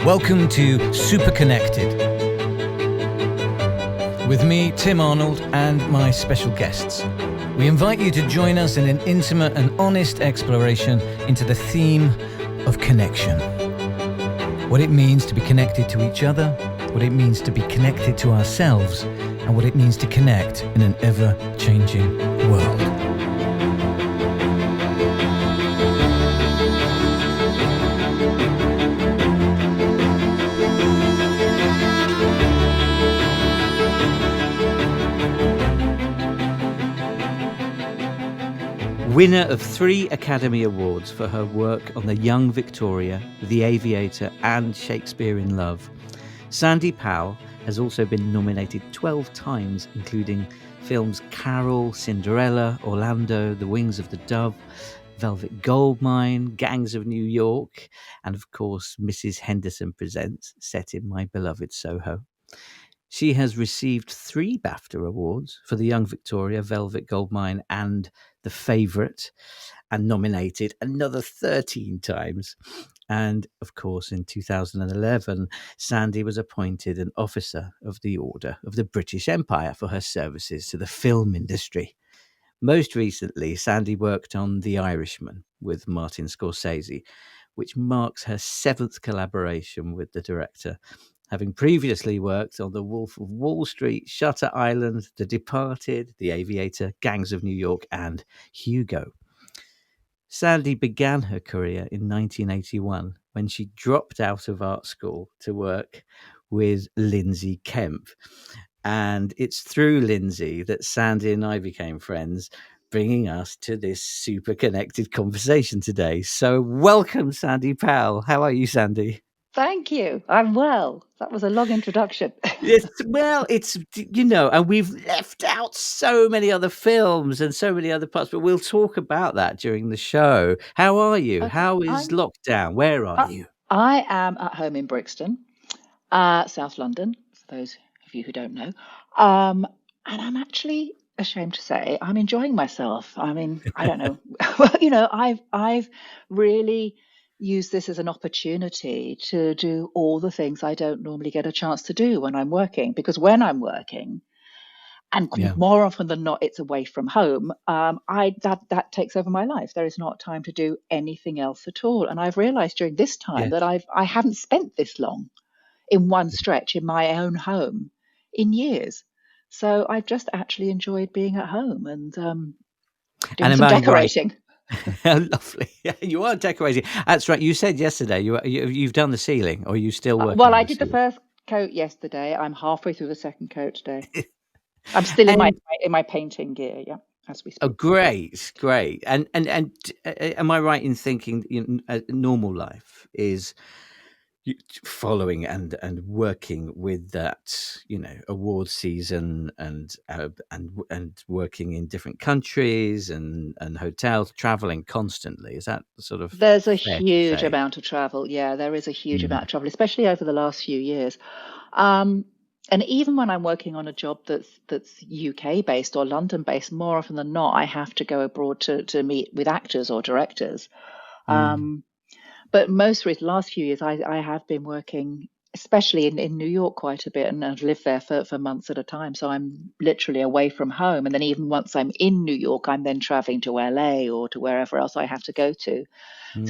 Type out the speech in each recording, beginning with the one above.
Welcome to Super Connected with me, Tim Arnold, and my special guests. We invite you to join us in an intimate and honest exploration into the theme of connection. What it means to be connected to each other, what it means to be connected to ourselves, and what it means to connect in an ever-changing world. Winner of 3 Academy Awards for her work on The Young Victoria, The Aviator and Shakespeare in Love, Sandy Powell has also been nominated 12 times, including films Carol, Cinderella, Orlando, The Wings of the Dove, Velvet Goldmine, Gangs of New York, and of course Mrs. Henderson Presents, set in my beloved Soho. She has received 3 BAFTA awards for The Young Victoria, Velvet Goldmine and The Favourite, and nominated another 13 times. And of course, in 2011, Sandy was appointed an Officer of the Order of the British Empire for her services to the film industry. Most recently, Sandy worked on The Irishman with Martin Scorsese, which marks her 7th collaboration with the director, having previously worked on The Wolf of Wall Street, Shutter Island, The Departed, The Aviator, Gangs of New York, and Hugo. Sandy began her career in 1981 when she dropped out of art school to work with Lindsay Kemp. And it's through Lindsay that Sandy and I became friends, bringing us to this super connected conversation today. So welcome, Sandy Powell. How are you, Sandy? Thank you. I'm well. That was a long introduction. Yes, well, it's, and we've left out so many other films and so many other parts, but we'll talk about that during the show. How are you? Okay. How is lockdown? Where are you? I am at home in Brixton, South London, for those of you who don't know. And I'm actually ashamed to say I'm enjoying myself. I mean, I don't know. Well, I've really used this as an opportunity to do all the things I don't normally get a chance to do when I'm working, because when I'm working, and more often than not, it's away from home, that takes over my life. There is not time to do anything else at all. And I've realized during this time that I haven't spent this long in one stretch in my own home in years. So I've just actually enjoyed being at home and doing some decorating. Right? Lovely. Yeah, you are decorating. That's right. You said yesterday you've done the ceiling, or are you still working? Well, I did the first coat yesterday. I'm halfway through the second coat today. I'm still in my painting gear, as we speak. Oh, great. And am I right in thinking normal life is following and working with that, award season and working in different countries and hotels, traveling constantly? Is that sort of? There's a huge amount of travel. Yeah, there is a huge amount of travel, especially over the last few years. And even when I'm working on a job that's UK based or London based, more often than not, I have to go abroad to meet with actors or directors. But most recently, last few years, I have been working, especially in New York, quite a bit, and I've lived there for months at a time. So I'm literally away from home. And then even once I'm in New York, I'm then traveling to LA or to wherever else I have to go to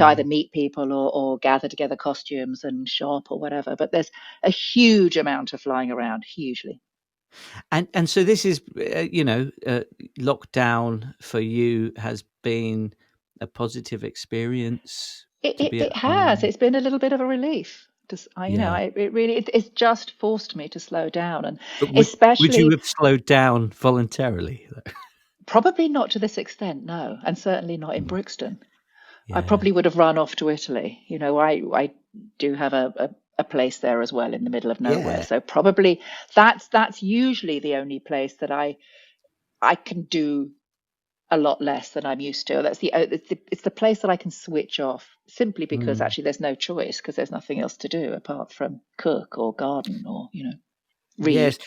either meet people or gather together costumes and shop or whatever. But there's a huge amount of flying around, hugely. And so this is, lockdown for you has been a positive experience. It has. It's been a little bit of a relief. It's just forced me to slow down, and would you have slowed down voluntarily? Probably not to this extent, no, and certainly not in Brixton. I probably would have run off to Italy. I do have a place there as well in the middle of nowhere, so probably that's usually the only place that I can do a lot less than I'm used to. It's the place that I can switch off, simply because actually there's no choice, because there's nothing else to do apart from cook or garden or read. Yes,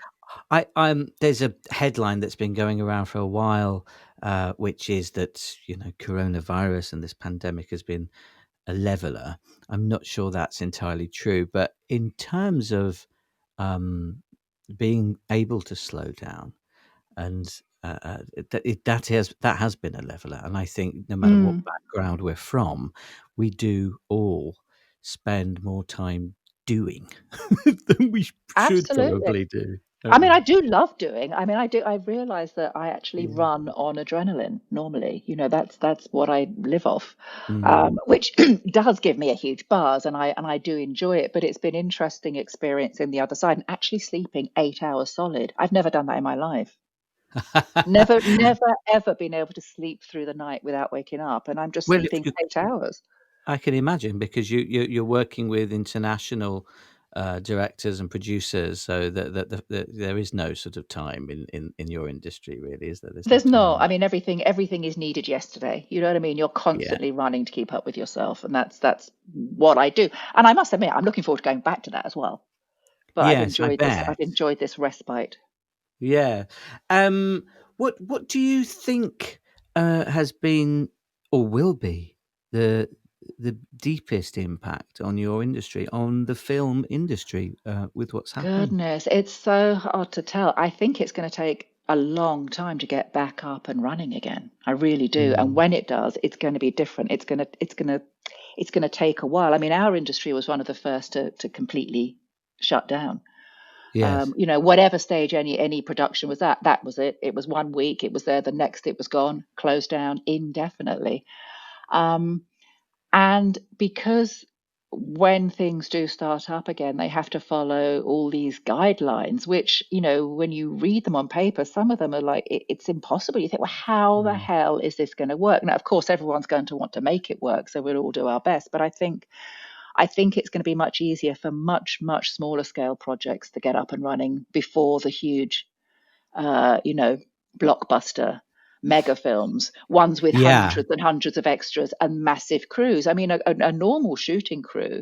there's a headline that's been going around for a while, which is that coronavirus and this pandemic has been a leveler. I'm not sure that's entirely true, but in terms of um, being able to slow down, and that has been a leveler. And I think no matter what Mm, background we're from, we do all spend more time doing than we should absolutely. probably do, I don't mean, we? I do love doing. I mean, I do. I realize that I actually Yeah. run on adrenaline normally. That's what I live off, Mm. which does give me a huge buzz, and I do enjoy it. But it's been interesting experiencing the other side and actually sleeping 8 hours solid. I've never done that in my life. Never, ever been able to sleep through the night without waking up, and I'm just Well, if sleeping you 8 hours. I can imagine because you're working with international directors and producers, so that there is no sort of time in your industry, really, is there? There's no There's not. time. I mean, everything is needed yesterday. You know what I mean? You're Yeah. constantly running to keep up with yourself, and that's what I do. And I must admit, I'm looking forward to going back to that as well. But I've Yes, I enjoyed this. bet. I've enjoyed this respite. Yeah. What do you think has been or will be the the deepest impact on your industry, on the film industry, with what's happened? Goodness, it's so hard to tell. I think it's going to take a long time to get back up and running again. I really do. And Mm. when it does, it's going to be different. It's going to take a while. I mean, our industry was one of the first to completely shut down. Yes. Whatever stage any production was at, that was it. It was 1 week, it was there, the next it was gone, closed down indefinitely. Um, and because when things do start up again, they have to follow all these guidelines, which, when you read them on paper, some of them are like, it's impossible. You think, well, how the Mm. hell is this going to work? Now, of course, everyone's going to want to make it work, so we'll all do our best. But I think it's going to be much easier for much, much smaller scale projects to get up and running before the huge, uh, you know, blockbuster mega films, ones with Yeah. hundreds and hundreds of extras and massive crews. I mean, a normal shooting crew,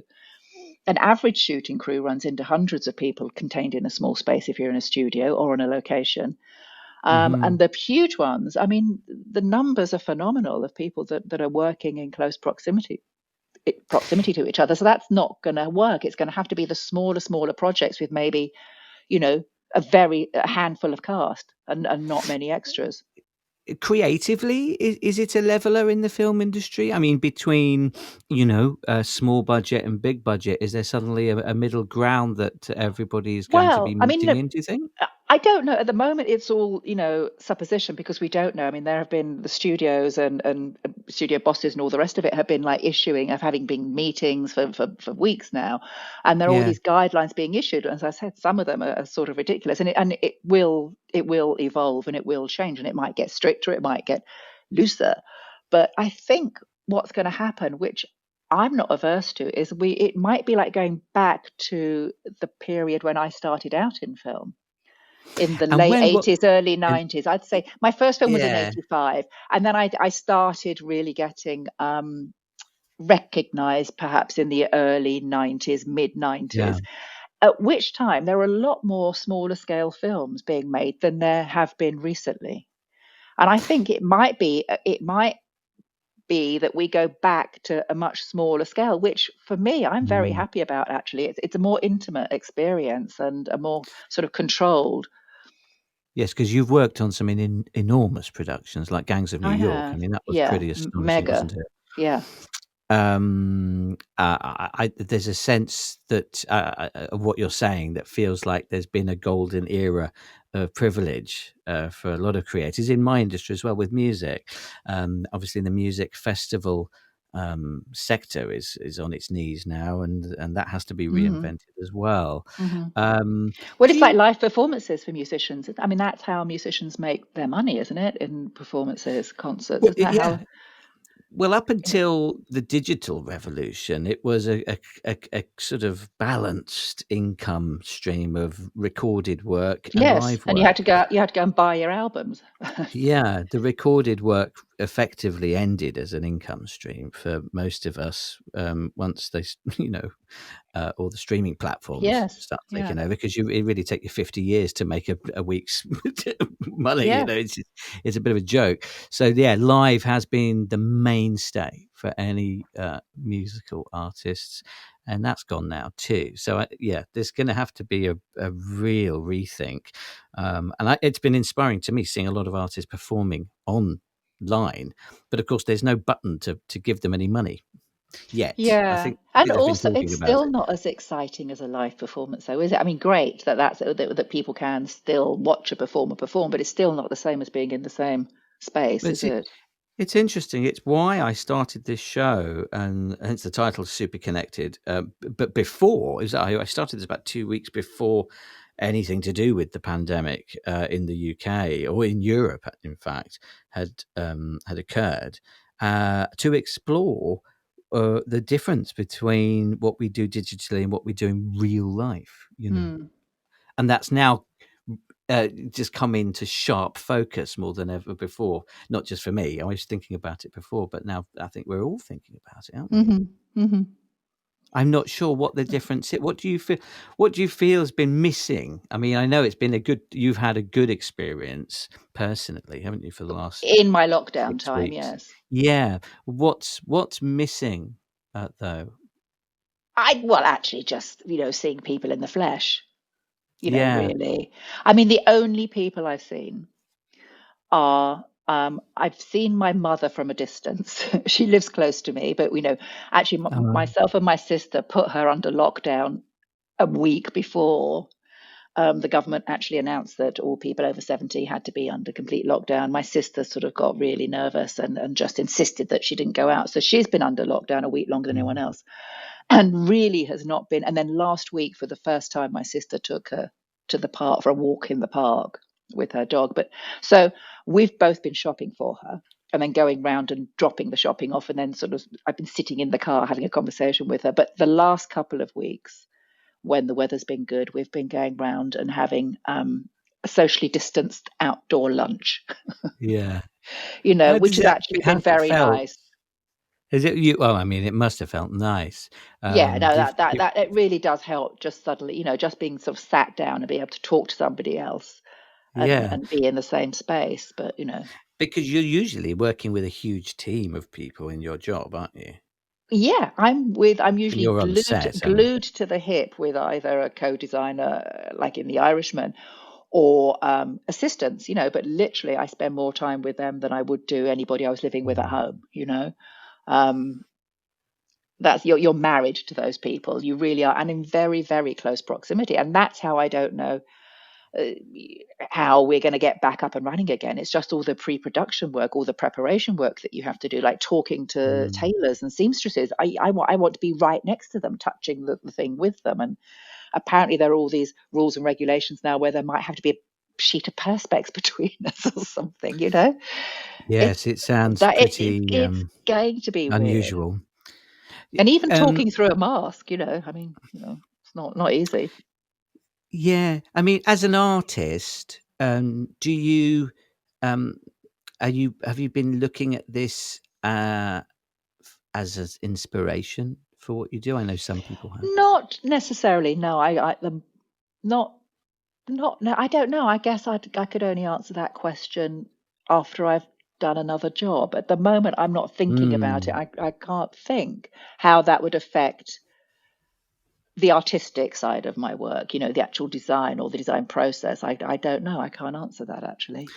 an average shooting crew runs into hundreds of people contained in a small space if you're in a studio or on a location. And Mhm. the huge ones, I mean, the numbers are phenomenal of people that are working in close proximity to each other. So that's not going to work. It's going to have to be the smaller projects with maybe, you know, a handful of cast and not many extras. Creatively, is it a leveler in the film industry? I mean, between, small budget and big budget, is there suddenly a middle ground that everybody is going to be Well, I mean, meeting look, in, do you think? I don't know. At the moment, it's all, supposition because we don't know. I mean, there have been the studios and studio bosses and all the rest of it have been like having been meetings for weeks now. And there are all Yeah. these guidelines being issued. And as I said, some of them are sort of ridiculous and it will evolve and it will change and it might get stricter, it might get looser. But I think what's going to happen, which I'm not averse to, is it might be like going back to the period when I started out in film in the And late when what 80s, early and 90s. I'd say my first film was in yeah, 85. And then I started really getting recognized perhaps in the early 90s, mid yeah. 90s, at which time there were a lot more smaller scale films being made than there have been recently. And I think it might be that we go back to a much smaller scale, which for me, I'm very Mm. happy about actually. It's a more intimate experience and a more sort of controlled. Yes, because 'cause you've worked on some enormous productions like Gangs of New I York. I have. mean, that was Yeah. pretty astonishing, Mega. wasn't it? Yeah. There's a sense that of what you're saying that feels like there's been a golden era of privilege for a lot of creators in my industry as well with music. Obviously, the music festival sector is on its knees now, and that has to be Hmm. reinvented as well. Hmm. Um, Well, do it's like you? live performances for musicians. I mean, that's how musicians make their money, isn't it? In performances, concerts. Well, Isn't that yeah. how? Well, up You know, until the digital revolution, it was a sort of balanced income stream of recorded work and yes. live And you had work. to go. You had to go and buy your albums. Yeah, the recorded work effectively ended as an income stream for most of us once they, all the streaming platforms Yes. start Yeah. taking over, because it really take you 50 years to make a week's money. Yeah. It's a bit of a joke. So yeah, live has been the mainstay for any musical artists, and that's gone now too. So there's going to have to be a real rethink, it's been inspiring to me seeing a lot of artists performing online, but of course there's no button to give them any money yet. I Yeah. think And they've been also, it's talking about still it. not as exciting as a live performance, though, is it? I mean, great that people can still watch a performer perform, but it's still not the same as being in the same space, But is it? it's interesting. It's why I started this show, and hence the title Super Connected. But before, I started this about 2 weeks before anything to do with the pandemic in the UK, or in Europe, in fact, had occurred, to explore the difference between what we do digitally and what we do in real life. Hmm. And that's now just come into sharp focus more than ever before. Not just for me. I was thinking about it before, but now I think we're all thinking about it, aren't we? Hmm. Hmm. I'm not sure what the difference is. What do you feel? What do you feel has been missing? I mean, I know it's been you've had a good experience personally, haven't you, for the last In my lockdown 6 weeks? time, yes. Yeah. What's missing though? Well, actually, just, seeing people in the flesh, Yeah. really. I mean, the only people I've seen are, I've seen my mother from a distance. She lives close to me, but, actually, myself and my sister put her under lockdown a week before the government actually announced that all people over 70 had to be under complete lockdown. My sister sort of got really nervous and just insisted that she didn't go out. So she's been under lockdown a week longer than anyone else, and really has not been. And then last week, for the first time, my sister took her to the park for a walk in the park with her dog. But so we've both been shopping for her, and then going round and dropping the shopping off, and then sort of I've been sitting in the car having a conversation with her. But the last couple of weeks, when the weather's been good, we've been going round and having a socially distanced outdoor lunch, Yeah. which has actually been How's it very felt? nice. Is it you? Well, I mean, it must have felt nice. Yeah, no, Do you, that it really does help. Just suddenly, just being sort of sat down and be able to talk to somebody else and yeah, be in the same space. But because you're usually working with a huge team of people in your job, aren't you? yeah, I'm And usually you're on glued set, I mean. glued to the hip with either a co-designer like in The Irishman, or assistants, but literally I spend more time with them than I would do anybody I was living with at Mm. home. Um, that's you're married to those people. You really are, and in very, very close proximity. And that's how I don't know uh, how we're going to get back up and running again. It's just all the pre-production work, all the preparation work that you have to do, like talking to Mm. tailors and seamstresses. I want to be right next to them, touching the thing with them. And apparently there are all these rules and regulations now where there might have to be a sheet of perspex between us or something. It's Yes, it sounds that pretty it's going to be weird. unusual. And even Um, talking through a mask, I mean, it's not easy. yeah, I mean, as an artist, do you um, have you been looking at this as an inspiration for what you do? I know some people have. Not necessarily. No, not not no. I don't know. I guess I could only answer that question after I've done another job. At the moment, I'm not thinking about it. Mm. I can't think how that would affect the artistic side of my work. The actual design or the design process. I don't know. I can't answer that actually.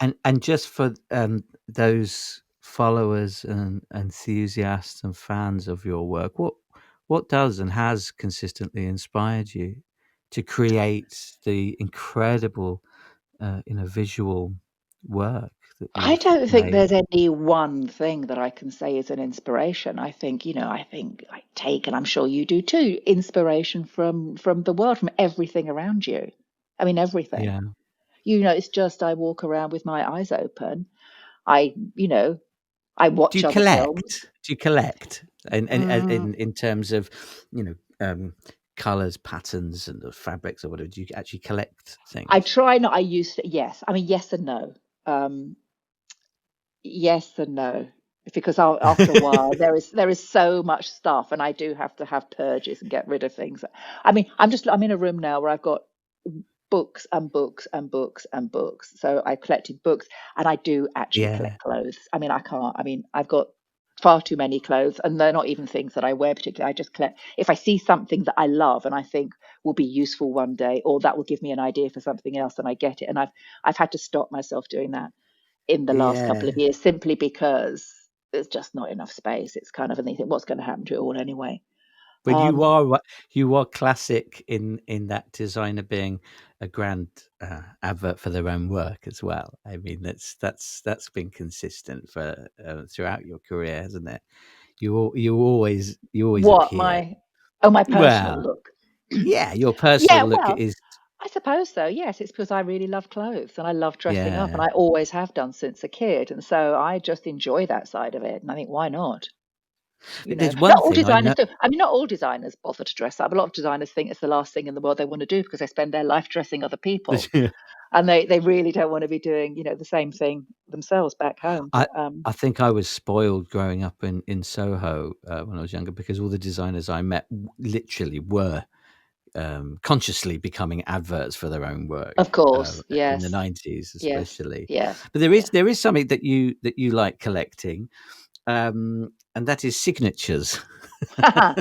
And just for those followers and enthusiasts and fans of your work, what does and has consistently inspired you to create the incredible visual work that I you've don't think made? there's any one thing that I can say is an inspiration. I think I take, and I'm sure you do too, inspiration from the world, from everything around you. I mean, everything. Yeah. It's just I walk around with my eyes open. I Do watch you other films. collect? Do you collect Mm, in terms of you know colors, patterns, and the fabrics or whatever? Do you actually collect I things? try not. I used to, yes. I mean, yes and no. Um, Yes and no, because after a while there is so much stuff, and I do have to have purges and get rid of things. I mean, I'm in a room now where I've got books and books and books and books. So I collected books, and I do actually Yeah, collect clothes. I mean, I can't. I mean, I've got far too many clothes, and they're not even things that I wear particularly. I just collect. If I see something that I love and I think will be useful one day, or that will give me an idea for something else, and I get it. And I've had to stop myself doing that in the last couple yeah. of years, simply because there's just not enough space. It's kind of, and you think, what's going to happen to it all anyway? But Um, you are classic in that designer being a grand advert for their own work as well. I mean, that's been consistent for throughout your career, hasn't it? You always what appear my oh my personal well. look. Yeah, your personal Yeah, look well, is I suppose so. Yes, it's because I really love clothes and I love dressing up, and yeah. I always have done since a kid. And so I just enjoy that side of it. And I think, why not? There's Not one all thing I designers know. do. I mean, not all designers bother to dress up. A lot of designers think it's the last thing in the world they want to do because they spend their life dressing other people, and they really don't want to be doing, the same thing themselves back home. I But I think I was spoiled growing up in Soho when I was younger because all the designers I met literally were consciously becoming adverts for their own work of course, in the yes, 90s, yes, especially. yes, But there is something that you like collecting, and that is signatures, yeah.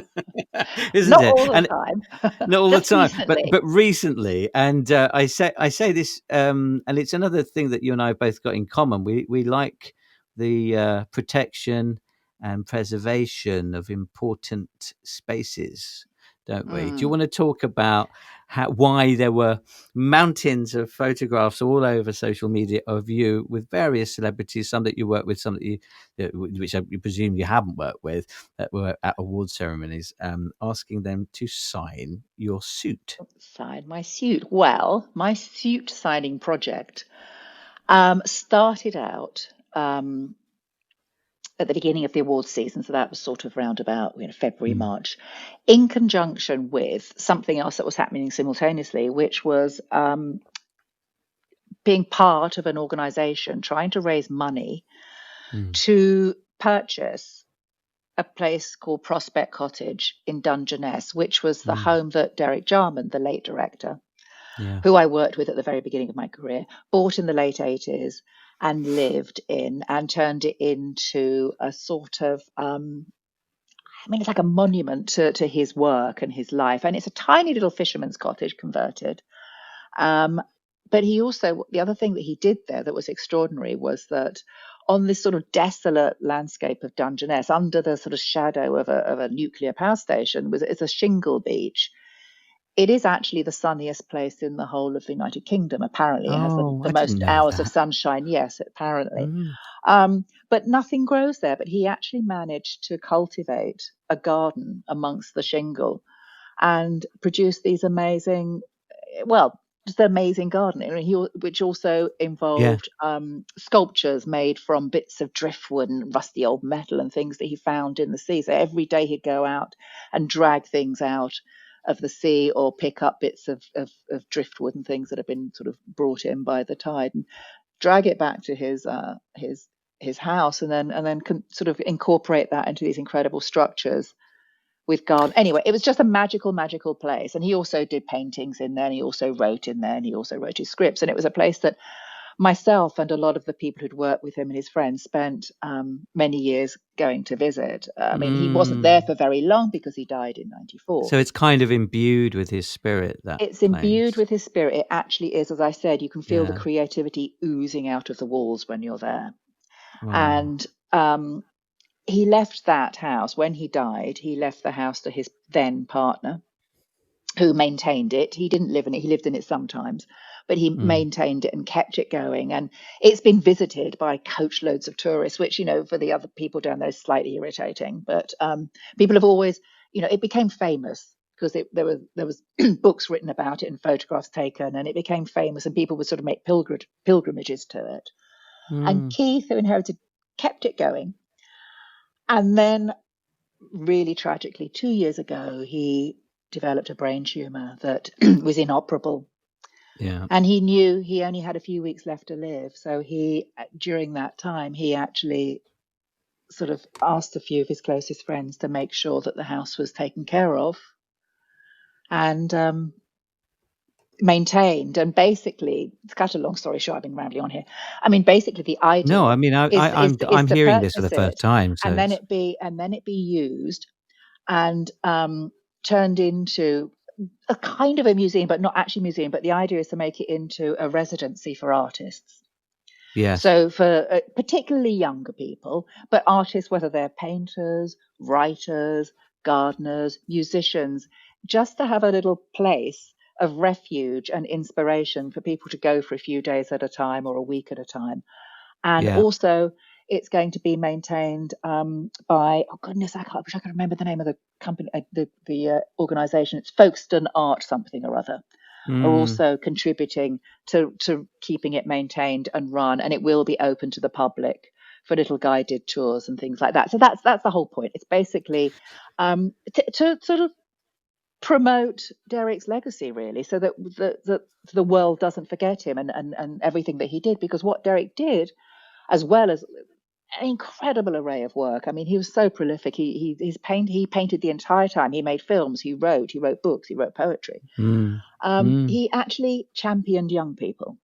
isn't Not it? all the And time, not all the just time, but recently. but recently, and I say this, and it's another thing that you and I have both got in common. We like the protection and preservation of important spaces, don't we? Do you Mm. want to talk about why there were mountains of photographs all over social media of you with various celebrities, some that you work with, some that which I presume you haven't worked with, that were at award ceremonies, asking them to sign your suit. Sign my suit. Well, my suit signing project started out at the beginning of the awards season, so that was sort of round about February, Mm, March, in conjunction with something else that was happening simultaneously, which was being part of an organisation trying to raise money mm, to purchase a place called Prospect Cottage in Dungeness, which was the mm, home that Derek Jarman, the late director, yeah, who I worked with at the very beginning of my career, bought in the late 80s and lived in, and turned it into a sort of, I mean, it's like a monument to his work and his life. And it's a tiny little fisherman's cottage converted. Um, but he also, the other thing that he did there that was extraordinary was that on this sort of desolate landscape of Dungeness, under the sort of shadow of a nuclear power station, it's a shingle beach. It is actually the sunniest place in the whole of the United Kingdom. Apparently, it has oh, the I didn't most know hours of that. sunshine. Yes, apparently. Mm, But nothing grows there. But he actually managed to cultivate a garden amongst the shingle and produce these amazing, well, just an amazing garden. Which also yeah, involved sculptures made from bits of driftwood and rusty old metal and things that he found in the sea. So every day he'd go out and drag things out of the sea or pick up bits of driftwood and things that have been sort of brought in by the tide and drag it back to his house, and then sort of incorporate that into these incredible structures with garden. Anyway, it was just a magical, magical place. And he also did paintings in there, and he also wrote in there, and he also wrote his scripts. And it was a place that myself and a lot of the people who'd worked with him and his friends spent many years going to visit. I mean, he wasn't there mm. for very long because he died in '94. So it's kind of imbued with his spirit, that It's imbued place. with his spirit. It actually is, as I said, you can feel the Yeah. creativity oozing out of the walls when you're there. Wow. And he left that house when he died. He left the house to his then partner, who maintained it. He didn't live in it. He lived in it sometimes, but he Mm, maintained it and kept it going. And it's been visited by coach loads of tourists, which, for the other people down there is slightly irritating. But people have always, it became famous because there was books written about it and photographs taken, and it became famous, and people would sort of make pilgrimages to it. And mm. Keith, who inherited, kept it going. And then, really tragically, 2 years ago, he developed a brain tumor that was inoperable. Yeah. And he knew he only had a few weeks left to live. So during that time, he actually sort of asked a few of his closest friends to make sure that the house was taken care of and maintained. And basically, to cut a long story short, I've been rambling on here. I mean, basically, the No, I idea mean, is I'm to hearing this for the purchase first it, time, so and then it's it be used and turned into a kind of a museum, but not actually a museum. But the idea is to make it into a residency for artists. yes, So for particularly younger people, but artists, whether they're painters, writers, gardeners, musicians, just to have a little place of refuge and inspiration for people to go for a few days at a time or a week at a time. And yeah, also, it's going to be maintained by, oh goodness, I wish I could remember the name of the company, the organization. It's Folkestone Art something or other are mm, also contributing to keeping it maintained and run, and it will be open to the public for little guided tours and things like that. So that's the whole point. It's basically to sort of promote Derek's legacy, really, so that the world doesn't forget him and everything that he did, because what Derek did, as well as an incredible array of work. I mean, he was so prolific. He painted the entire time. He made films. He wrote books. He wrote poetry. mm, mm, He actually championed young people.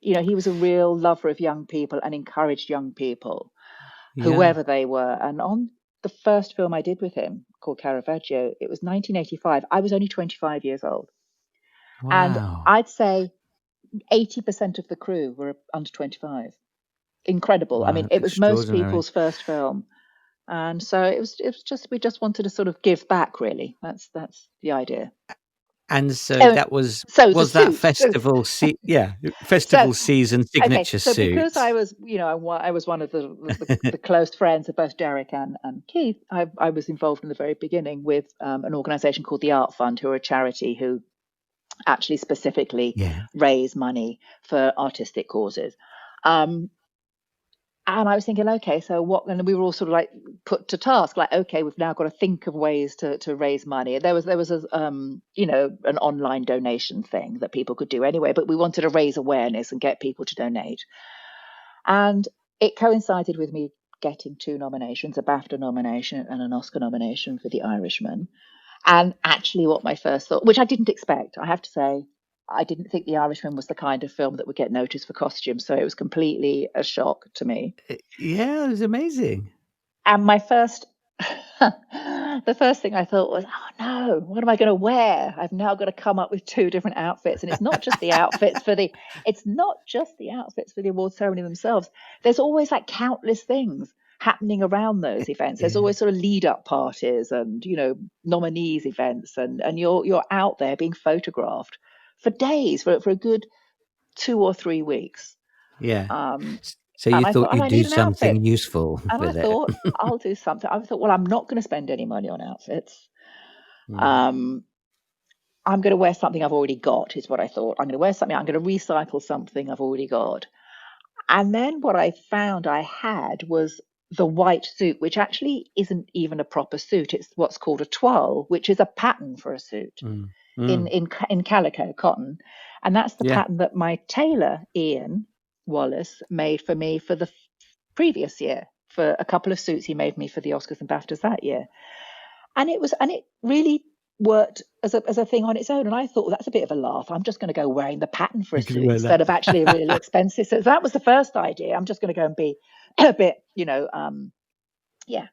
You know, he was a real lover of young people and encouraged young people, yeah, whoever they were. And on the first film I did with him, called Caravaggio, it was 1985. I was only 25 years old. And wow, I'd say 80% of the crew were under 25. Incredible. I wow, mean, that's it was most extraordinary. people's first film. And so it was just, we just wanted to sort of give back, really. That's the idea. And so Oh, that so the was that suit. festival yeah, So festival season okay, signature so because suit. I was, I was one of the close friends of both Derek and Keith. I was involved in the very beginning with an organisation called the Art Fund, who are a charity who actually specifically Yeah, raise money for artistic causes. Um, and I was thinking, okay, so what? And we were all sort of like put to task, like, okay, we've now got to think of ways to raise money. There was a an online donation thing that people could do anyway, but we wanted to raise awareness and get people to donate. And it coincided with me getting two nominations, a BAFTA nomination and an Oscar nomination for The Irishman. And actually, what my first thought, which I didn't expect, I have to say, I didn't think The Irishman was the kind of film that would get noticed for costumes. So it was completely a shock to me. yeah, it was amazing. And my first, the first thing I thought was, oh no, what am I going to wear? I've now got to come up with two different outfits, and it's not just the outfits for the award ceremony themselves. There's always like countless things happening around those events. There's Yeah, always sort of lead up parties and nominees events, and you're out there being photographed for days, for a good 2 or 3 weeks. yeah. Um, So and you I thought, thought oh, you'd I do need an outfit. something useful And I with it. thought, I'll do something. I thought, well, I'm not going to spend any money on outfits. Mm. Um, I'm going to wear something I've already got, is what I thought. I'm going to wear something, I'm going to recycle something I've already got. And then what I found I had was the white suit, which actually isn't even a proper suit. It's what's called a toile, which is a pattern for a suit Mm. in, Mm. in, in calico, cotton. And that's the Yeah. pattern that my tailor, Ian Wallace, made for me for the previous year, for a couple of suits he made me for the Oscars and BAFTAs that year. And it really worked as a thing on its own. And I thought, well, that's a bit of a laugh. I'm just going to go wearing the pattern for a You could suit wear instead of actually a really that. expensive. So that was the first idea. I'm just going to go and be a bit, yeah,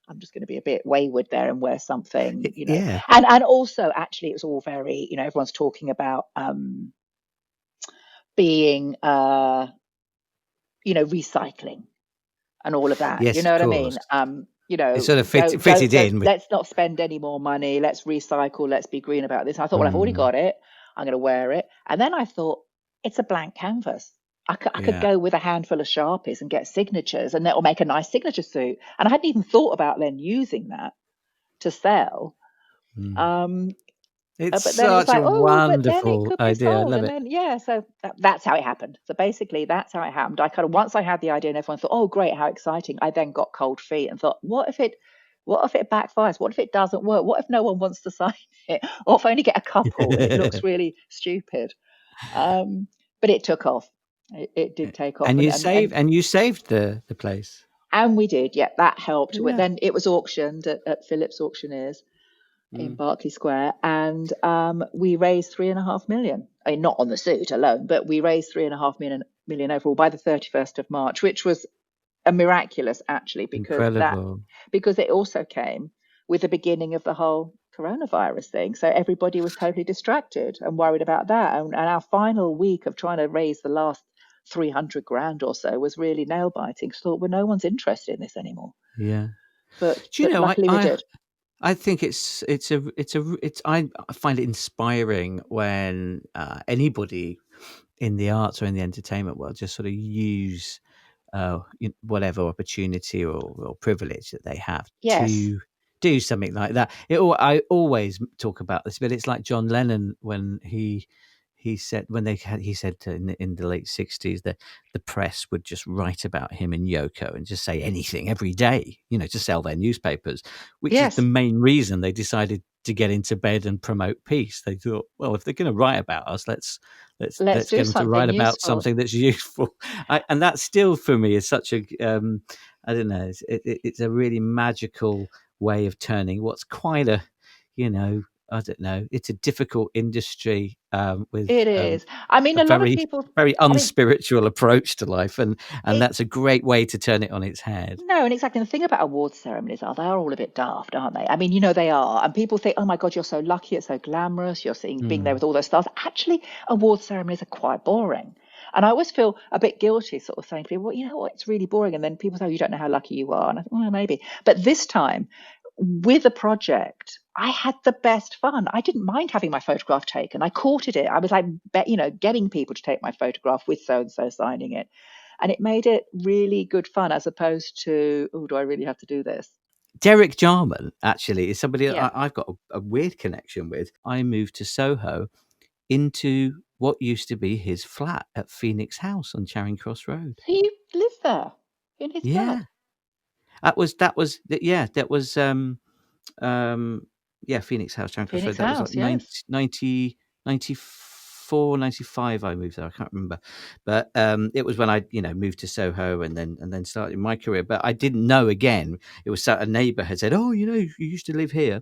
I'm just going to be a bit wayward there and wear something, Yeah. And also, actually, it was all very, everyone's talking about being, recycling and all of that. You Yes, know of what I course. mean? It sort of Don't fitted in with let's not spend any more money. Let's recycle. Let's be green about this. And I thought, well, I've already mm, got it. I'm going to wear it. And then I thought, it's a blank canvas. I could yeah. go with a handful of Sharpies and get signatures, and that will make a nice signature suit. And I hadn't even thought about then using that to sell. Mm. Um, It's but then it was such a like, oh, but then it wonderful could be idea. I sold. love And it. then, yeah, so that's how it happened. So basically, that's how it happened. I kind of, once I had the idea and everyone thought, oh, great, how exciting. I then got cold feet and thought, what if it backfires? What if it doesn't work? What if no one wants to sign it? Or if I only get a couple and it looks really stupid? But it took off. It did take off, And you saved the place. and we did. Yeah, that helped. Yeah. Then it was auctioned at Phillips Auctioneers in Mm. Berkeley Square, and we raised 3.5 million. I mean, not on the suit alone, but we raised 3.5 million overall by the 31st of March, which was a miraculous, actually, Incredible. because it also came with the beginning of the whole coronavirus thing. So everybody was totally distracted and worried about that. And our final week of trying to raise the last 300 grand or so was really nail biting. So thought, well, no one's interested in this anymore. Yeah. But Do you know, luckily we did. I think I find it inspiring when anybody in the arts or in the entertainment world just sort of use whatever opportunity or privilege that they have Yes. to do something like that. I always talk about this, but it's like John Lennon when he said in the late 60s that the press would just write about him and Yoko and just say anything every day, to sell their newspapers, which is the Yes. main reason they decided to get into bed and promote peace. They thought, well, if they're going to write about us, let's Let's do get them to something write about useful. something that's useful. And that still for me is such a I don't know, it's a really magical way of turning what's quite a, I don't know, it's a difficult industry with It is. I mean, a a lot of very, people, very I mean, unspiritual approach to life, and it, that's a great way to turn it on its head. no, and exactly. The thing about awards ceremonies are they are all a bit daft, aren't they? I mean, they are. And people think, oh my God, you're so lucky. It's so glamorous. You're being there Mm. with all those stars. Actually, awards ceremonies are quite boring. And I always feel a bit guilty sort of saying to people, well, you know what, it's really boring. And then people say, oh, you don't know how lucky you are. And I think, well, maybe. But this time, with a project, I had the best fun. I didn't mind having my photograph taken. I courted it. I was like, getting people to take my photograph with so-and-so signing it. And it made it really good fun as opposed to, oh, do I really have to do this? Derek Jarman actually is somebody that Yeah. I've got a weird connection with. I moved to Soho into what used to be his flat at Phoenix House on Charing Cross Road. So you live there in his Yeah, flat? that was Phoenix House, Charing Cross Phoenix Road. That was like House, yes. 94, 95. I moved there. I can't remember, but it was when I moved to Soho and then started my career. But I didn't know. Again, it was a neighbour had said, "Oh, you used to live here."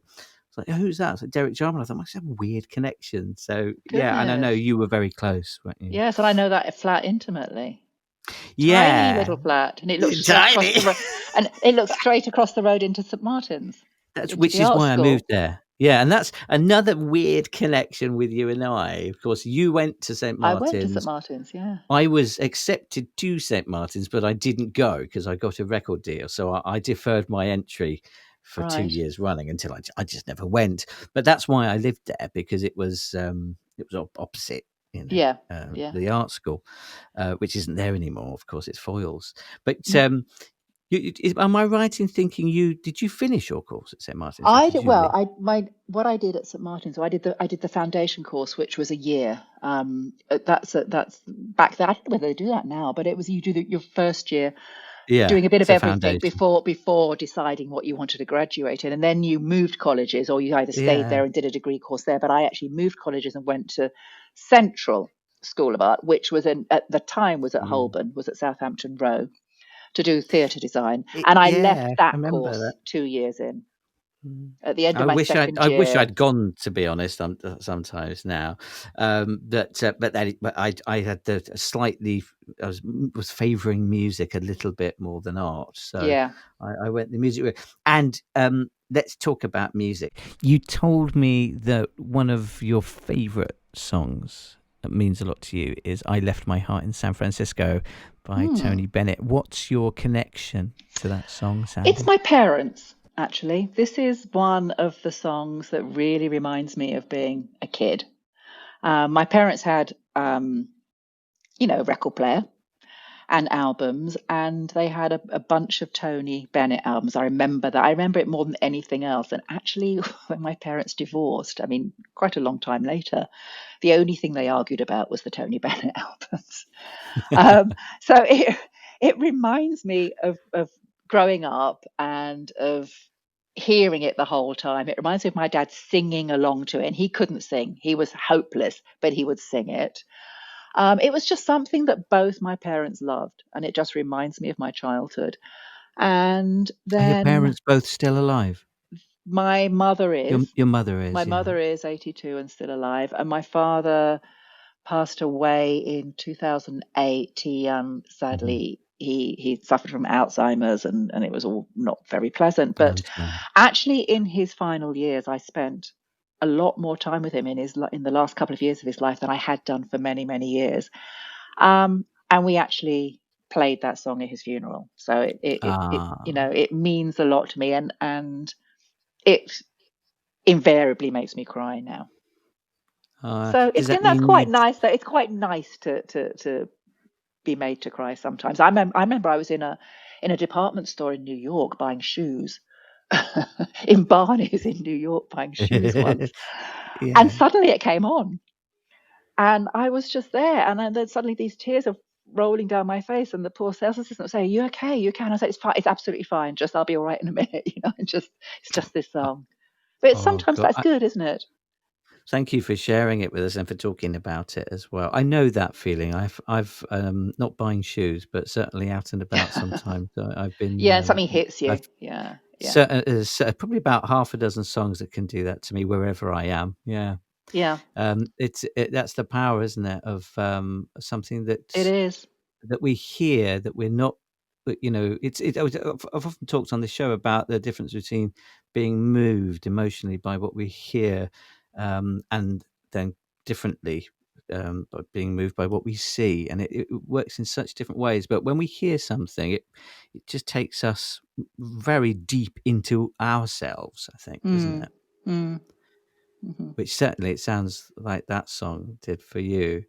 It's like, "Who's that?" It's like Derek Jarman. I thought, "Must have a weird connection." So yeah, and I know Goodness. you were very close, weren't you? Yes, and I know that flat intimately. Tiny Yeah, little flat, and it looks straight across tiny. the road, and it looks straight across the road into St Martin's, into Which the is art why I moved school. there. Yeah, and that's another weird connection with you and I. Of course, you went to St I went to St Martin's. Martin's, yeah. I was accepted to St Martin's, but I didn't go because I got a record deal. So I deferred my entry for 2 Right. years running until I just never went. But that's why I lived there, because it was opposite, Yeah. Yeah. the art school, which isn't there anymore. Of course, it's Foyles. But No. am I right in thinking did you finish your course at St Martin's, or I did did you well. leave? What I did at St Martin's. So I did the foundation course, which was a year. That's back then. I don't know whether they do that now, but it was you do your first year Yeah, doing a bit it's of a everything foundation. before deciding what you wanted to graduate in, and then you moved colleges, or you either stayed Yeah. there and did a degree course there. But I actually moved colleges and went to Central School of Art, which was at the time was at Mm. Holborn, was at Southampton Row, to do theatre design, and I left Yeah, I that remember that. course 2 years in. Mm. At the end of I my wish second I wish year. I'd gone, to be honest. Sometimes now, I had the slightly was favouring music a little bit more than art, so Yeah. I went the music way. And let's talk about music. You told me that one of your favourite songs that means a lot to you is "I Left My Heart in San Francisco" by Hmm. Tony Bennett. What's your connection to that song, It's Sandy? my parents, actually. This is one of the songs that really reminds me of being a kid. My parents had, a record player and albums, and they had a bunch of Tony Bennett albums. I remember that. I remember it more than anything else. And actually, when my parents divorced, I mean, quite a long time later, the only thing they argued about was the Tony Bennett albums. So it reminds me of growing up and of hearing it the whole time. It reminds me of my dad singing along to it, and he couldn't sing. He was hopeless, but he would sing it. It was just something that both my parents loved, and it just reminds me of my childhood. And Are your then parents both still alive? my mother Your is. your mother My is, yeah. mother is 82 and still alive, and my father passed away in 2008. He Mhm. sadly he suffered from Alzheimer's, and it was all not very pleasant. But I'm sorry. actually, in his final years, I spent a lot more time with him in the last couple of years of his life than I had done for many years. And we actually played that song at his funeral, so Ah, it means a lot to me, and it invariably makes me cry now. So does that that's mean quite you nice. That it's quite nice to be made to cry sometimes. I remember I was in a department store in New York buying shoes, in Barney's in New York buying shoes once, and Yeah. suddenly it came on, and I was just there, and then suddenly these tears are rolling down my face, and the poor sales assistant would say, "Are you okay? You can?" I say, "It's fine. It's absolutely fine. Just I'll be all right in a minute." And just it's just this Oh, song, but it's oh sometimes God. that's good, isn't it? Thank you for sharing it with us and for talking about it as well. I know that feeling. I've not buying shoes, but certainly out and about sometimes. I've been Yeah, something hits you. I've Yeah, yeah, there's probably about half a dozen songs that can do that to me wherever I am. Yeah. yeah. That's the power, isn't it, of something It is. that we hear that we're not. But, I've often talked on the show about the difference between being moved emotionally by what we hear, and then differently, by being moved by what we see, and it works in such different ways. But when we hear something, it just takes us very deep into ourselves, I think, doesn't Mm, it? mm, mhm. Which certainly it sounds like that song did for you.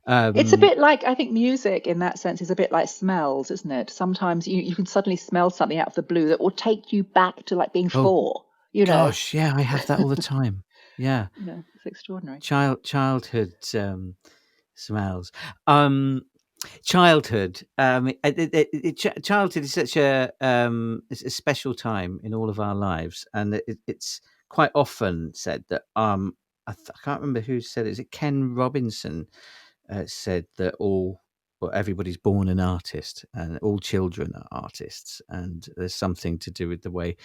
It's a Um, bit like, I think music in that sense is a bit like smells, isn't it? Sometimes you can suddenly smell something out of the blue that will take you back to like being oh four, you know. gosh, yeah, I have that all the time. Yeah, It's extraordinary. childhood smells. Um, Childhood, childhood is such it's a special time in all of our lives, and it's quite often said that I can't remember who said it. Is it Ken Robinson said that everybody's born an artist and all children are artists, and there's something to do with the way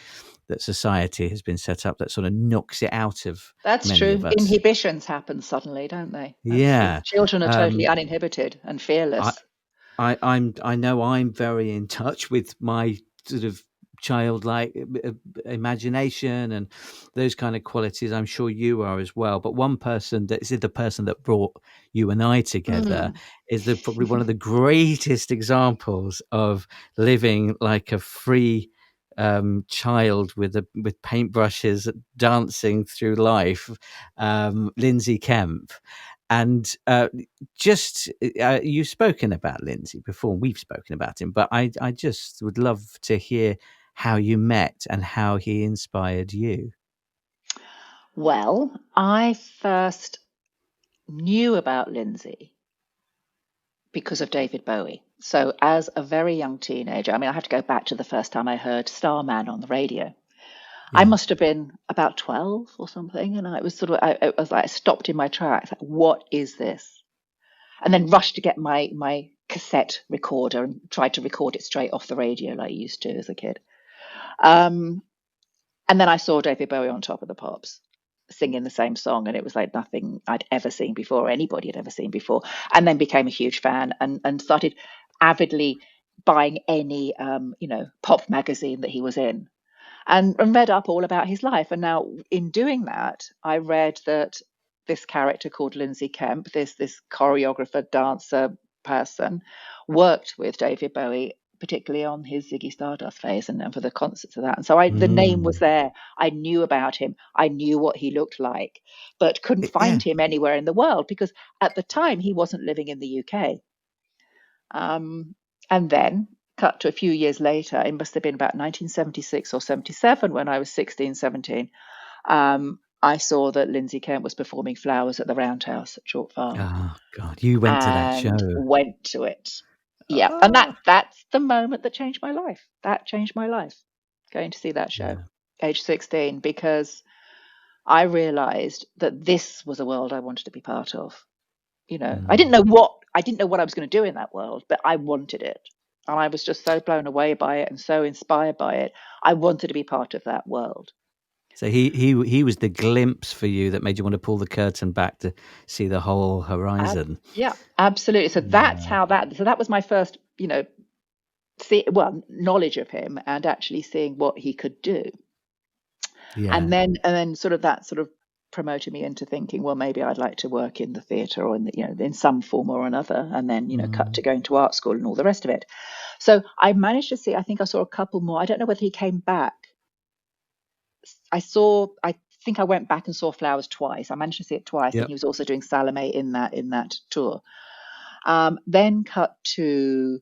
that society has been set up that sort of knocks it out of That's many true. of us. Inhibitions happen suddenly, don't they? That's true. Yeah. Children are totally um, uninhibited and I, fearless. I know I'm very in touch with my sort of childlike imagination and those kind of qualities. I'm sure you are as well. But one person that is the person that brought you and I together Mm. is probably one of the greatest examples of living like a free child with paintbrushes dancing through life, Lindsay Kemp. And just you've spoken about Lindsay before. We've spoken about him, but I just would love to hear how you met and how he inspired you. Well, I first knew about Lindsay because of David Bowie. So, as a very young teenager, I mean, I have to go back to the first time I heard Starman on the radio. I Yeah. must have been about 12 or something. And I was I was like, I stopped in my tracks. Like, what is this? And then rushed to get my cassette recorder and tried to record it straight off the radio like you used to as a kid. Um, and then I saw David Bowie on Top of the Pops singing the same song, and it was like nothing I'd ever seen before, or anybody had ever seen before. And then became a huge fan and started avidly buying any pop magazine that he was in, and read up all about his life. And now, in doing that, I read that this character called Lindsay Kemp, this choreographer, dancer person, worked with David Bowie, particularly on his Ziggy Stardust phase and for the concerts of that. And so the name was Mm. there. I knew about him. I knew what he looked like, but couldn't Yeah. find him anywhere in the world because at the time he wasn't living in the UK. And then, cut to a few years later, it must have been about 1976 or 77 when I was 16, 17. I saw that Lindsay Kemp was performing Flowers at the Roundhouse at Chalk Farm Oh God, you went to that and show. went to it. Yeah, and Ah. that's the moment that changed my life. That changed my life. Going to see that show. Yeah. age 16, because I realized that this was a world I wanted to be part of. I didn't Mm. know what I was going to do in that world, but I wanted it. And I was just so blown away by it and so inspired by it. I wanted to be part of that world. So he was the glimpse for you that made you want to pull the curtain back to see the whole horizon. Yeah, absolutely. So that's Yeah. how that was my first, knowledge of him and actually seeing what he could do. Yeah. And then sort of promoted me into thinking, well, maybe I'd like to work in the theatre or in some form or another, and then cut Mm. to going to art school and all the rest of it. So I managed to see. I think I saw a couple more. I don't know whether he came back. I think I went back and saw Flowers twice. I managed to see it twice, and Yep. he was also doing Salome in that tour. Then cut to,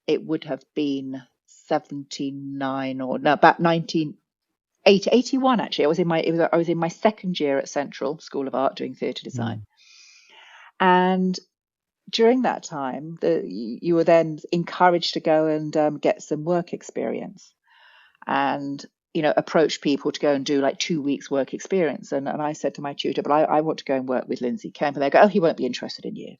it would have been 79 or no, about 1981 actually. I was in my second year at Central School of Art doing theatre design. Mm. And during that time, you were then encouraged to go and get some work experience, and approach people to go and do like 2 weeks work experience. And I said to my tutor, but I want to go and work with Lindsay Kemp. And they go, oh, he won't be interested in you.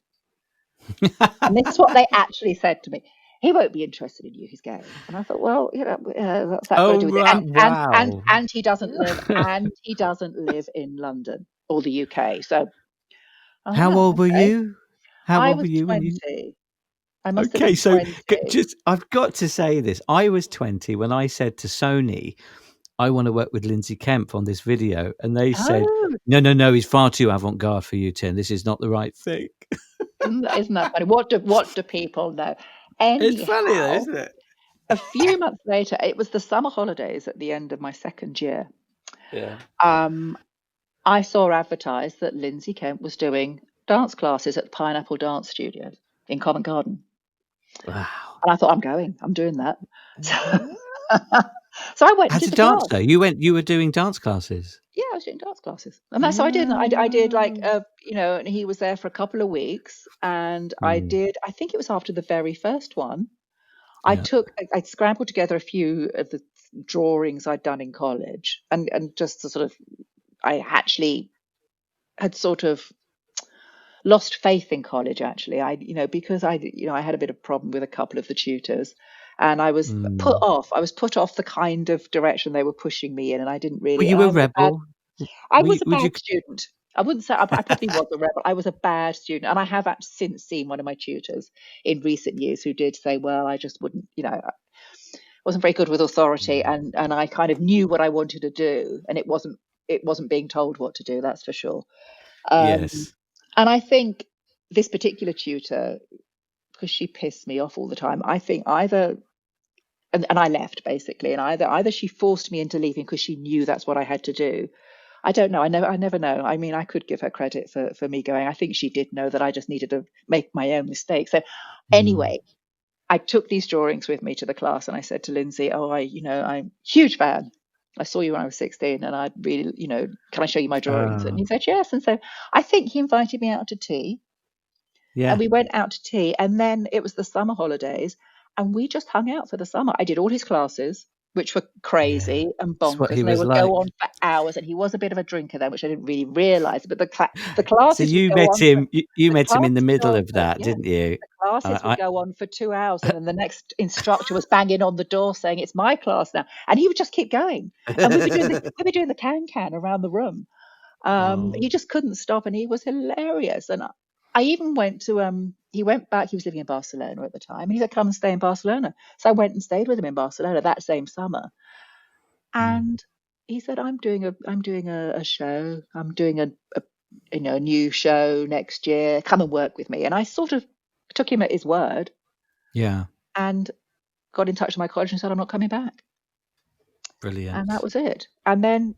And this is what they actually said to me. He won't be interested in you. He's gay. And I thought, well, what's that got to Oh, do with it? right. Wow. And he doesn't live in London or the UK. So I thought, How oh, old were okay. you? How I old were was you when you? 20. I must have Okay, been so 20. just I've got to say this. I was 20 when I said to Sony, I want to work with Lindsay Kemp on this video, and they said, Oh, no, no, no, he's far too avant-garde for you, Tim. This is not the right thing. isn't that funny? What do people know? It's funny though, Anyhow, isn't it? a few months later, it was the summer holidays at the end of my second year. Yeah. Um, I saw advertised that Lindsay Kemp was doing dance classes at Pineapple Dance Studio in Covent Garden. Wow. And I thought, I'm doing that. So I went and As did a the class. dancer, you were doing dance classes. Yeah, I was doing dance classes. And that's what I did. I did like, Ah. and he was there for a couple of weeks. And I Mm. think it was after the very first one. Yeah. I scrambled together a few of the drawings I'd done in college, and just to sort of, I actually had sort of lost faith in college. Actually, because I had a bit of problem with a couple of the tutors, and I was put Mm. off. I was put off the kind of direction they were pushing me in, and I didn't Were really. you And a I was a bad. rebel? I Were you, was a would bad you? student. I wouldn't say I probably was a rebel. I was a bad student, and I have since seen one of my tutors in recent years who did say, "Well, I just wouldn't, wasn't very good with authority, and I kind of knew what I wanted to do, and it wasn't being told what to do. That's for sure." Um, Yes. and I think this particular tutor, because she pissed me off all the time, I think either. And I left basically, and either she forced me into leaving because she knew that's what I had to do. I don't know. I never know. I mean, I could give her credit for me going. I think she did know that I just needed to make my own mistakes. So Mm. anyway, I took these drawings with me to the class, and I said to Lindsay, "Oh, I'm a huge fan. I saw you when I was 16, and I really, can I show you my drawings?" And Ah. he said yes. And so I think he invited me out to tea, and Yeah. we went out to tea, and then it was the summer holidays, and we just hung out for the summer. I did all his classes, which were Yeah. crazy and That's what bonkers, he and they was would go like. on for hours. And he was a bit of a drinker then, which I didn't really realize. But the So classes would you go met on for him. You the met him in the classes would middle go on of for that, yeah, didn't you? the classes would I, go on for 2 hours, and then the next instructor was banging on the door saying, "It's my class now," and he would just keep going, and we'd be doing the can around the room. oh. He just couldn't stop, and he was hilarious. And I even went to he went back. He was living in Barcelona at the time, and he said, "Come and stay in Barcelona." So I went and stayed with him in Barcelona that same summer. Mm. And he said, "I'm doing a show. I'm doing a new show next year. Come and work with me." And I sort of took him at his word Yeah. and got in touch with my college and said, "I'm not coming back." And that Brilliant. was it. And then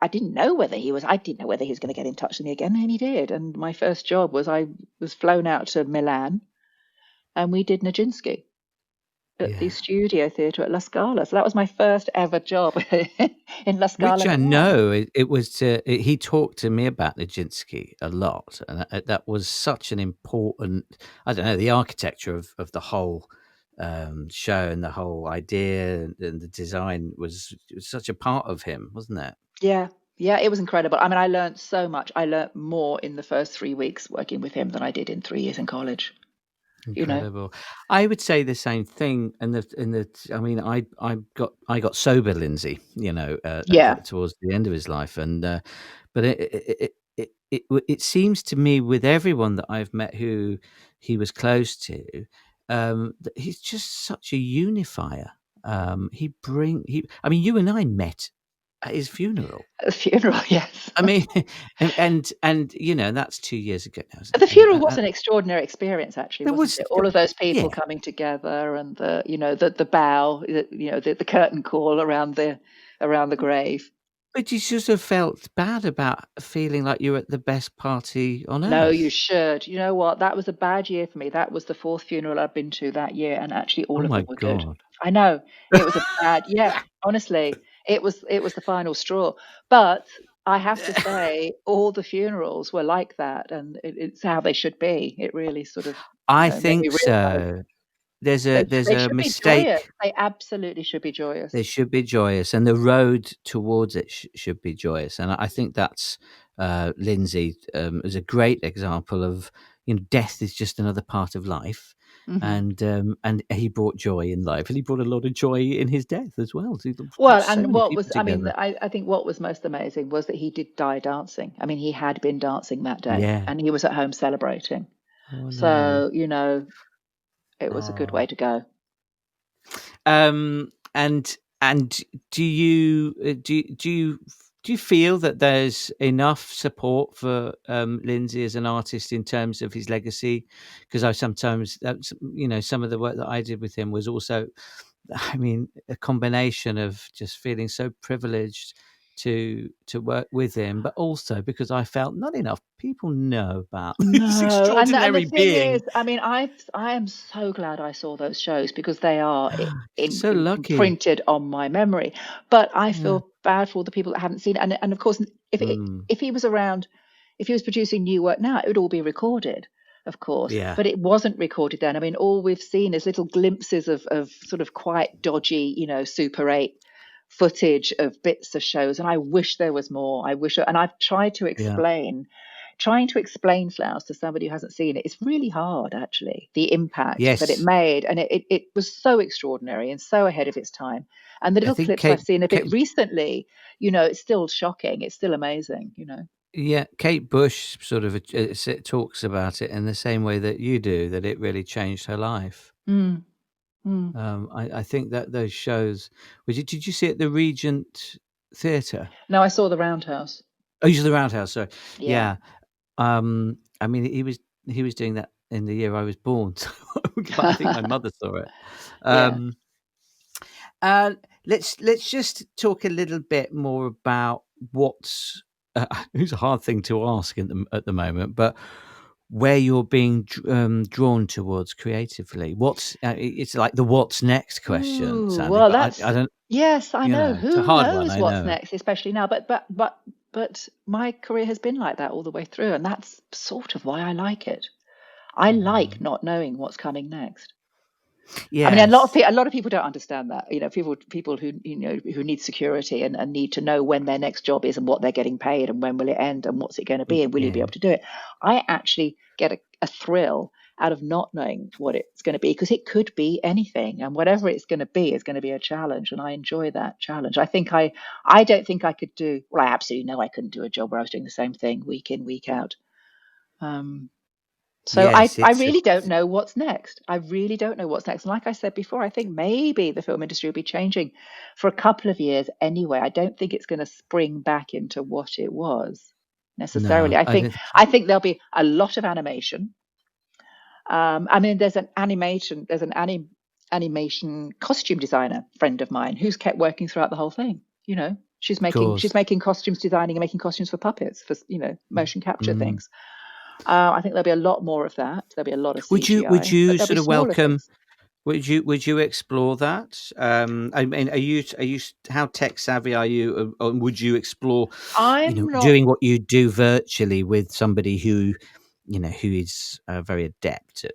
I didn't know whether he was going to get in touch with me again, and he did. And my first job was I was flown out to Milan, and we did Nijinsky at the Yeah. Studio Theatre at La Scala. So that was my first ever job in La Which Scala, I Milan. know it was. He talked to me about Nijinsky a lot, and that was such an important. I don't know the architecture of the whole show, and the whole idea and the design was such a part of him, wasn't it? Yeah, yeah, it was incredible. I mean, I learned so much. I learned more in the first 3 weeks working with him than I did in 3 years in college. You know? Incredible. I would say the same thing, and I mean, I got sober, Lindsay. Yeah. Towards the end of his life, and but it seems to me with everyone that I've met who he was close to, that he's just such a unifier. I mean, you and I met at his funeral. At the funeral, yes. I mean, and that's 2 years ago now, isn't The it? funeral was an extraordinary experience, actually, There wasn't was, it? All of those yeah. people coming together, and the bow, the curtain call around the grave. But you should have felt bad about feeling like you were at the best party on No, you earth. should. You know what? That was a bad year for me. That was the fourth funeral I've been to that year, and actually Oh all of my them were good. god. I know it was a bad, yeah, honestly, it was the final straw. But I have to say, all the funerals were like that, and it's how they should be. It really sort of, I made me think realize so. There's they a there's they a should be joyous. mistake. They absolutely should be joyous. They should be joyous, and the road towards it should be joyous. And I think that's Lindsay is a great example of, death is just another part of life, Hmm. and he brought joy in life, and he brought a lot of joy in his death as well. So he brought Well, so and many what people was, I mean, together. I think what was most amazing was that he did die dancing. I mean, he had been dancing that day, Yeah. and he was at home celebrating. Oh no. So, it was a good way Oh. to go. And do you feel that there's enough support for Lindsay as an artist in terms of his legacy? Because I sometimes, some of the work that I did with him was also, I mean, a combination of just feeling so privileged to work with him, but also because I felt not enough people know about this No, and the extraordinary thing is, being. I mean, I am so glad I saw those shows because they are So lucky. imprinted on my memory. But I Yeah. feel bad for all the people that haven't seen it. And of course, Mm, if he was around, if he was producing new work now, it would all be recorded, of course. yeah. But it wasn't recorded then. I mean, all we've seen is little glimpses of sort of quite dodgy, Super 8 footage of bits of shows. And I wish there was more. I wish, and I've tried to Yeah. explain. Trying to explain Flowers to somebody who hasn't seen it is really hard, actually, the impact that it Yes. made. And it was so extraordinary and so ahead of its time. And the I little think clips I've seen of it Kate recently, it's still shocking. It's still amazing. Yeah, Kate Bush sort of talks about it in the same way that you do, that it really changed her life. Mm, mm. I think that those shows, did you see it at the Regent Theatre? No, I saw the Roundhouse. Oh, you saw the Roundhouse, sorry. Yeah. Yeah. I mean, he was doing that in the year I was born, so, but I think my mother saw it. Yeah. Um, and let's just talk a little bit more about what's it's a hard thing to ask at the moment, but where you're being drawn towards creatively. It's like the what's next question, Ooh, Sandy, well, but that's, I don't, yes, I know. it's a Who hard one, knows I what's know. next, especially now. But my career has been like that all the way through, and that's sort of why I like it. I like Mm. not knowing what's coming next. I mean, Yes. a lot of people don't understand that. People who who need security and need to know when their next job is and what they're getting paid and when will it end and what's it going to be and will you be Yeah. able to do it. I actually get a thrill out of not knowing what it's going to be because it could be anything, and whatever it's going to be is going to be a challenge, and I enjoy that challenge. I don't think I could do, well, I absolutely know I couldn't do a job where I was doing the same thing week in, week out. Um, so Yes, I it's a really don't know what's next. I really don't know what's next. And like I said before, I think maybe the film industry will be changing for a couple of years anyway. I don't think it's going to spring back into what it was necessarily. no, I I think don't think so. I think there'll be a lot of animation. I mean, there's an animation costume designer friend of mine who's kept working throughout the whole thing. She's Of course. making costumes, designing and making costumes for puppets for motion capture Mm. things. I think there'll be a lot more of that. There'll be a lot of Would CGI, but you there'll be sort of smaller welcome? things. Would you explore that? I mean, are you how tech savvy are you? Or would you explore, I'm not. doing what you do virtually with somebody who who is very adept at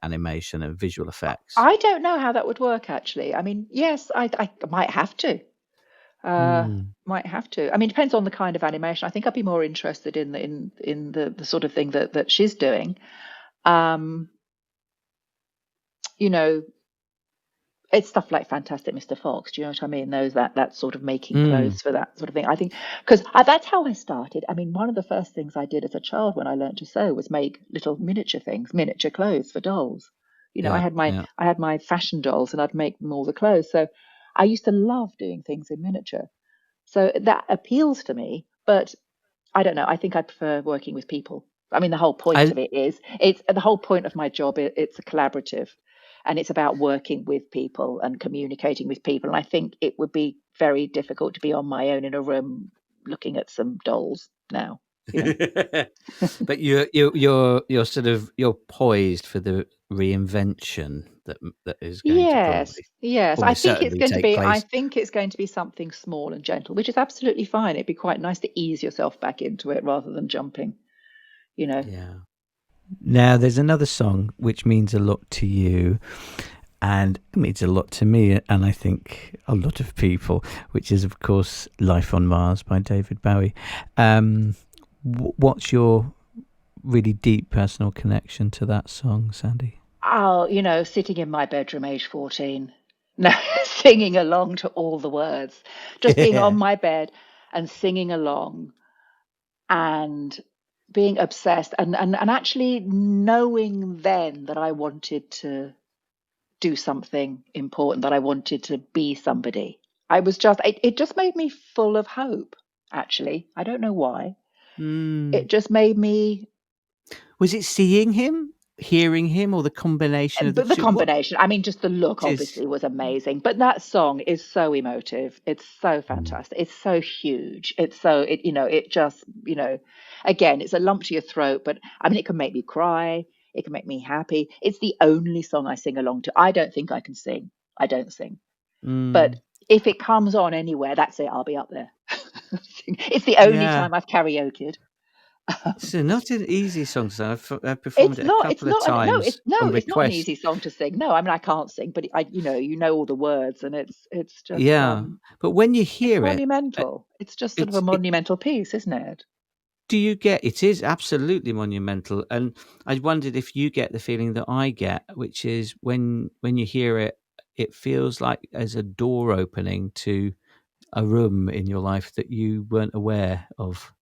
animation and visual effects. I don't know how that would work actually. I mean, yes, I might have to. Mm, Might have to. I mean, it depends on the kind of animation. I think I'd be more interested in the sort of thing that she's doing. Um, you know, it's stuff like Fantastic Mr. Fox. Do you know what I mean? Those that sort of making mm, clothes for that sort of thing. I think because that's how I started. I mean, one of the first things I did as a child when I learned to sew was make little miniature things, miniature clothes for dolls. I yeah, had my yeah. fashion dolls, and I'd make them all the clothes. So I used to love doing things in miniature. So that appeals to me, but I don't know. I think I prefer working with people. I mean, the whole point I of it is it's the whole point of my job. It's a collaborative, and it's about working with people and communicating with people. And I think it would be very difficult to be on my own in a room looking at some dolls now. but you're sort of you're poised for the reinvention that is going to Yes, probably yes. I almost think it's certainly going to take be. I place. think it's going to be something small and gentle, which is absolutely fine. It'd be quite nice to ease yourself back into it rather than jumping. You know. Yeah. Now, there's another song which means a lot to you, and it means a lot to me, and I think a lot of people, which is, of course, Life on Mars by David Bowie. What's your really deep personal connection to that song, Sandy? Oh, sitting in my bedroom, age 14, no, singing along to all the words, just being on Yeah. my bed and singing along and being obsessed and actually knowing then that I wanted to do something important, that I wanted to be somebody. It just made me full of hope, actually. I don't know why. Mm. It just made me. Was it seeing him, hearing him, or the combination of the But the two? What combination, I mean, just the look is? obviously was amazing. But that song is so emotive. It's so Mm. fantastic. It's so huge. It just, again, it's a lump to your throat. But I mean, it can make me cry. It can make me happy. It's the only song I sing along to. I don't think I can sing. I don't sing. But Mm. if it comes on anywhere, that's it. I'll be up there. It's the only Yeah. time I've karaokeed. It's not an easy song to sing. I've performed it a It's couple of not an, no, times on it's not an request. easy song to sing. No, I mean I can't sing, but you know all the words, and it's just Yeah, but when you it's hear it, monumental. It's just sort of a it's it. monumental piece, isn't it? Do you get? It is absolutely monumental, and I wondered if you get the feeling that I get, which is when you hear it, it feels like there's a door opening to a room in your life that you weren't aware of.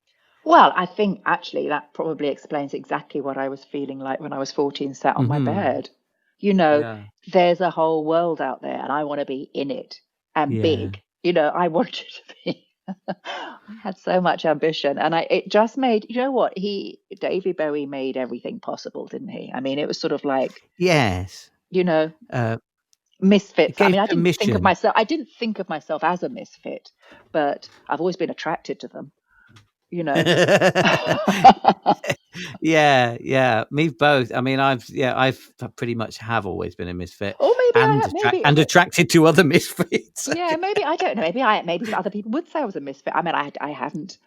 Well, I think actually that probably explains exactly what I was feeling like when I was 14, sat on my Hmm. bed. You know, Yeah, there's a whole world out there, and I want to be in it and yeah, big. I wanted to be. I had so much ambition, and it just made. You know what? David Bowie made everything possible, didn't he? I mean, it was sort of like, yes. you know, Uh, it misfits. I gave mean, permission. I didn't think of myself as a misfit, but I've always been attracted to them. You know. Yeah, yeah, me both. I mean, I've pretty much have always been a misfit Or maybe and attracted to other misfits. yeah, maybe I don't know. Maybe other people would say I was a misfit. I mean, I haven't.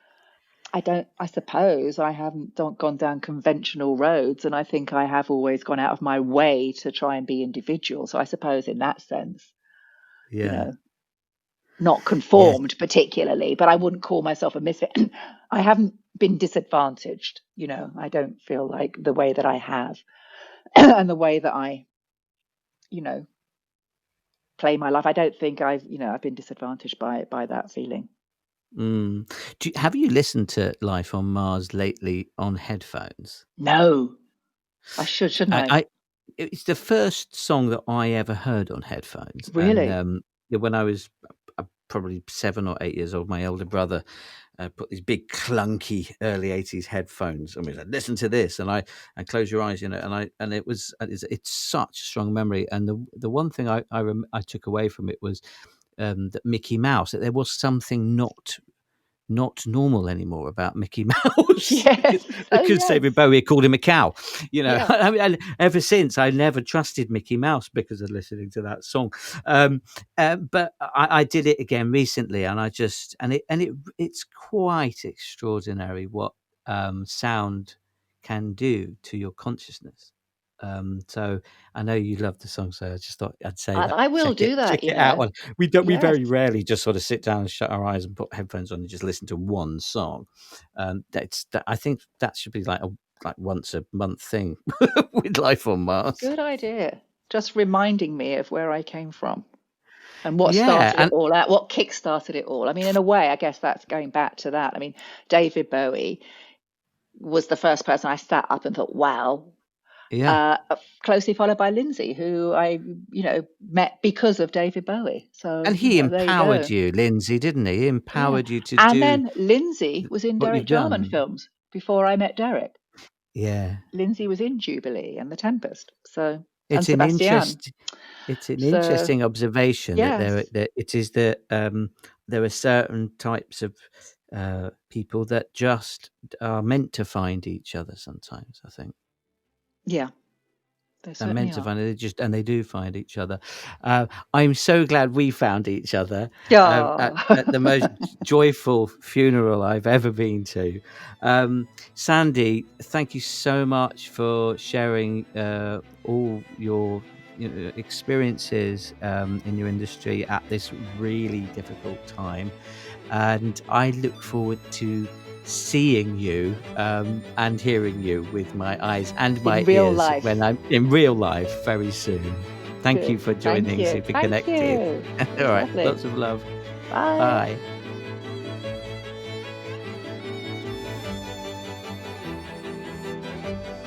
I don't. I suppose I haven't gone down conventional roads, and I think I have always gone out of my way to try and be individual. So I suppose in that sense, you Yeah. know, not Yes. conformed particularly, but I wouldn't call myself a misfit. I haven't been disadvantaged. I don't feel like the way that I have, and the way that I, you know, play my life. I don't think I've been disadvantaged by that feeling. Mm. Have you listened to Life on Mars lately on headphones? No, I should, shouldn't I? I it's the first song that I ever heard on headphones, and Really? yeah, when I was probably 7 or 8 years old, my elder brother put these big clunky early '80s headphones, and we said, "Listen to this," and close your eyes, and it's such a strong memory, and the one thing I took away from it was that Mickey Mouse, that there was something not normal anymore about Mickey Mouse Yes. Oh, because yes. David Bowie called him a cow. Yeah. I mean, and ever since I never trusted Mickey Mouse because of listening to that song. But I did it again recently, and it's quite extraordinary what sound can do to your consciousness. So I know you love the song, so I just thought I'd say And that. I will do Check that, it out. We Yes. very rarely just sort of sit down and shut our eyes and put headphones on and just listen to one song. I think that should be like once a month thing with Life on Mars. Good idea. Just reminding me of where I came from and what Yeah, started it all out, what kick-started it all. I mean, in a way, I guess that's going back to that. I mean, David Bowie was the first person I sat up and thought, wow. yeah. Closely followed by Lindsay, who I, met because of David Bowie. So, And he there you empowered go. you, Lindsay, didn't he? He Yeah. empowered you to And do then Lindsay was in what Derek you've Jarman done. films before I met Derek. Yeah. Lindsay was in Jubilee and The Tempest. So, and It's an Sebastian. So, interesting observation that yes. there are certain types of people that just are meant to find each other sometimes, I think. Yeah, they They're certainly meant to are. find it, and they do find each other. I'm so glad we found each other Yeah. at the most joyful funeral I've ever been to. Sandy, thank you so much for sharing all your experiences in your industry at this really difficult time. And I look forward to seeing you and hearing you with my eyes and my In real ears life. when I'm in real life very soon. Thank you for Thank joining you. Super Thank Connected. you. All right, Lovely. lots of love. Bye. Bye.